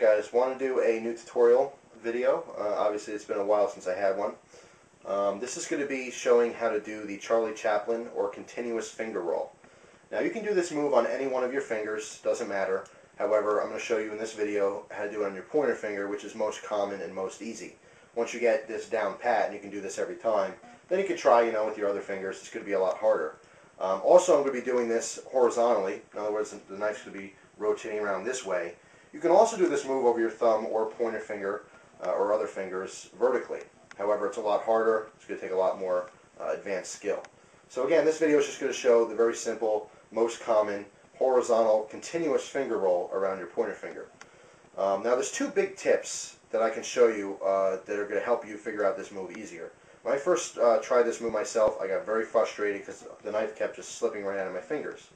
guys, want to do a new tutorial video. Obviously it's been a while since I had one. This is going to be showing how to do the Charlie Chaplin or continuous finger roll. Now you can do this move on any one of your fingers, doesn't matter. However, I'm going to show you in this video how to do it on your pointer finger, which is most common and most easy. Once you get this down pat and you can do this every time, then you can try, with your other fingers. It's going to be a lot harder. Also, I'm going to be doing this horizontally. In other words, the knife's going to be rotating around this way. You can also do this move over your thumb or pointer finger or other fingers vertically. However, it's a lot harder. It's going to take a lot more advanced skill. So again, this video is just going to show the very simple, most common horizontal continuous finger roll around your pointer finger. Now there's two big tips that I can show you that are going to help you figure out this move easier. When I first tried this move myself, I got very frustrated because the knife kept just slipping right out of my fingers.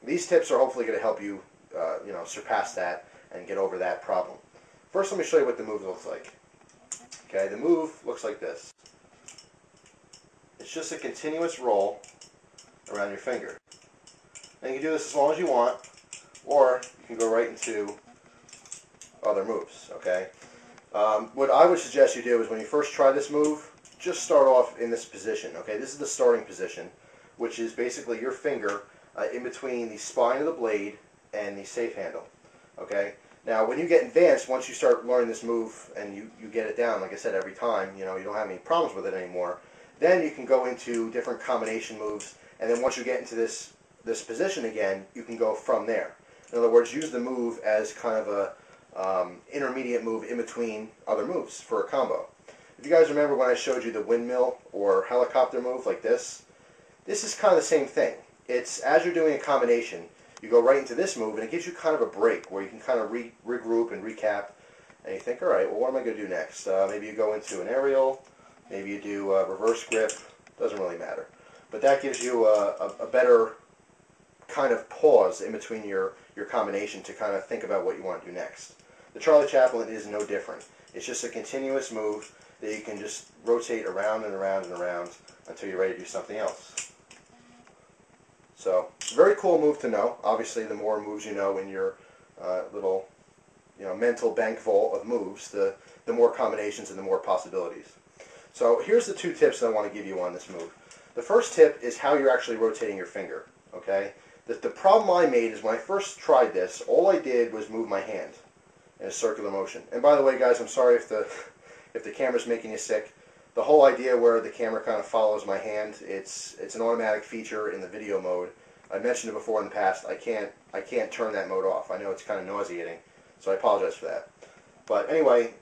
These tips are hopefully going to help you, surpass that and get over that problem. First, let me show you what the move looks like. Okay, the move looks like this. It's just a continuous roll around your finger. And you can do this as long as you want, or you can go right into other moves. Okay. What I would suggest you do is when you first try this move, just start off in this position. Okay, this is the starting position, which is basically your finger in between the spine of the blade and the safe handle. Okay. Now, when you get advanced, once you start learning this move and you get it down, like I said, every time, you don't have any problems with it anymore, then you can go into different combination moves, and then once you get into this position again, you can go from there. In other words, use the move as kind of a intermediate move in between other moves for a combo. If you guys remember when I showed you the windmill or helicopter move like this is kind of the same thing. It's as you're doing a combination, you go right into this move, and it gives you kind of a break where you can kind of regroup and recap, and you think, all right, well, what am I going to do next? Maybe you go into an aerial, maybe you do a reverse grip, doesn't really matter. But that gives you a better kind of pause in between your combination to kind of think about what you want to do next. The Charlie Chaplin is no different. It's just a continuous move that you can just rotate around and around and around until you're ready to do something else. So, very cool move to know. Obviously, the more moves you know in your little, mental bank vault of moves, the more combinations and the more possibilities. So, here's the two tips that I want to give you on this move. The first tip is how you're actually rotating your finger. Okay, the problem I made is when I first tried this, all I did was move my hand in a circular motion. And by the way, guys, I'm sorry if the camera's making you sick. The whole idea where the camera kind of follows my hand, it's an automatic feature in the video mode. I mentioned it before in the past. I can't turn that mode off. I know it's kind of nauseating, so I apologize for that. But anyway,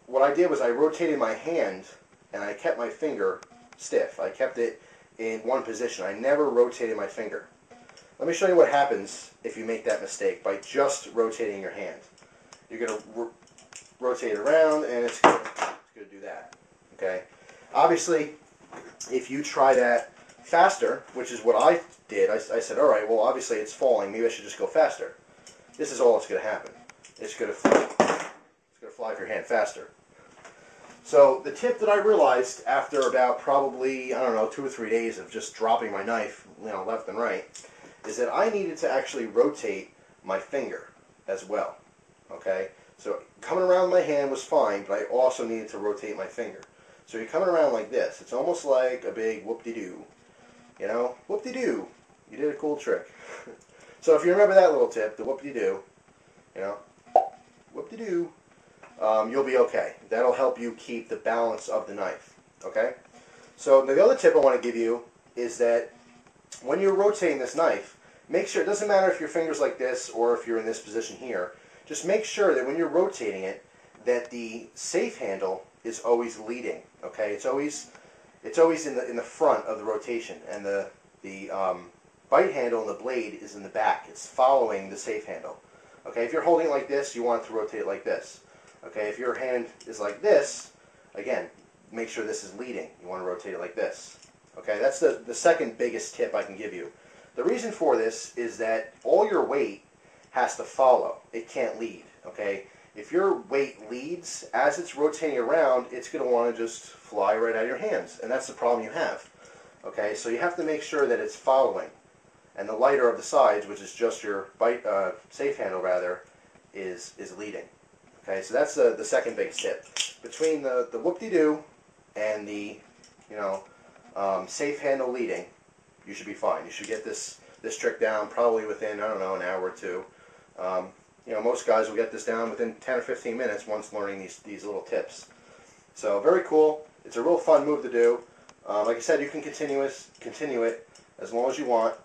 what I did was I rotated my hand and I kept my finger stiff. I kept it in one position. I never rotated my finger. Let me show you what happens if you make that mistake by just rotating your hand. You're going to rotate it around, and it's going to do that. Okay. Obviously, if you try that faster, which is what I did, I said, all right, well, obviously it's falling. Maybe I should just go faster. This is all that's going to happen. It's going to fly if your hand faster. So the tip that I realized after about probably, I don't know, 2 or 3 days of just dropping my knife, left and right, is that I needed to actually rotate my finger as well. Okay? So coming around my hand was fine, but I also needed to rotate my finger. So you're coming around like this. It's almost like a big whoop-de-doo. Whoop-de-doo. You did a cool trick. So if you remember that little tip, the whoop-de-doo, whoop-de-doo, you'll be okay. That'll help you keep the balance of the knife. Okay? So the other tip I want to give you is that when you're rotating this knife, make sure, it doesn't matter if your finger's like this or if you're in this position here, just make sure that when you're rotating it, that the safe handle is always leading. Okay, it's always in the front of the rotation, and the bite handle and the blade is in the back. It's following the safe handle. Okay, if you're holding it like this, you want it to rotate it like this. Okay, if your hand is like this, again, make sure this is leading. You want to rotate it like this. Okay, that's the second biggest tip I can give you. The reason for this is that all your weight has to follow. It can't lead. Okay, if your weight leads, as it's rotating around, it's going to want to just fly right out of your hands, and that's the problem you have. Okay, so you have to make sure that it's following, and the lighter of the sides, which is just your safe handle rather, is leading. Okay, so that's the second big tip. Between the whoop-de-doo and the, safe handle leading, you should be fine. You should get this trick down probably within, I don't know, an hour or two. Most guys will get this down within 10 or 15 minutes once learning these little tips. So very cool. It's a real fun move to do. Like I said, you can continue it as long as you want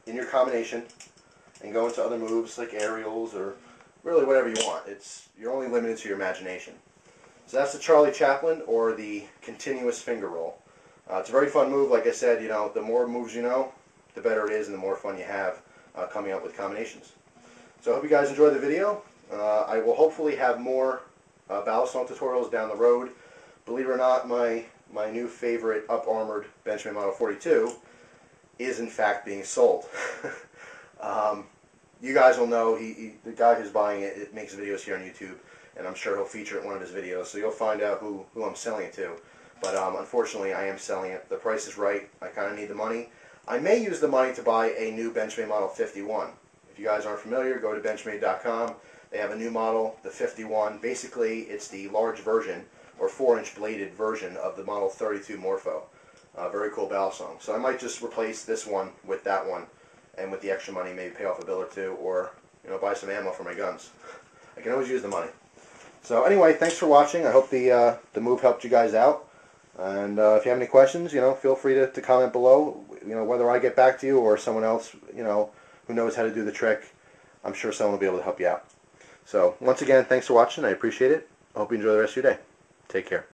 in your combination and go into other moves like aerials or really whatever you want. You're only limited to your imagination. So that's the Charlie Chaplin, or the continuous finger roll. It's a very fun move. Like I said, the more moves you know, the better it is and the more fun you have coming up with combinations. So I hope you guys enjoyed the video. I will hopefully have more balisong tutorials down the road. Believe it or not, my new favorite up-armored Benchmade Model 42 is in fact being sold. You guys will know, the guy who's buying it makes videos here on YouTube, and I'm sure he'll feature it in one of his videos, so you'll find out who I'm selling it to. But unfortunately, I am selling it. The price is right. I kind of need the money. I may use the money to buy a new Benchmade Model 51. If you guys aren't familiar, go to benchmade.com. They have a new model, the 51. Basically, it's the large version, or 4-inch bladed version of the Model 32 Morpho. Very cool balisong. So I might just replace this one with that one, and with the extra money, maybe pay off a bill or two, or buy some ammo for my guns. I can always use the money. So anyway, thanks for watching. I hope the move helped you guys out. And if you have any questions, feel free to comment below. Whether I get back to you or someone else, who knows how to do the trick, I'm sure someone will be able to help you out. So once again, thanks for watching. I appreciate it. I hope you enjoy the rest of your day. Take care.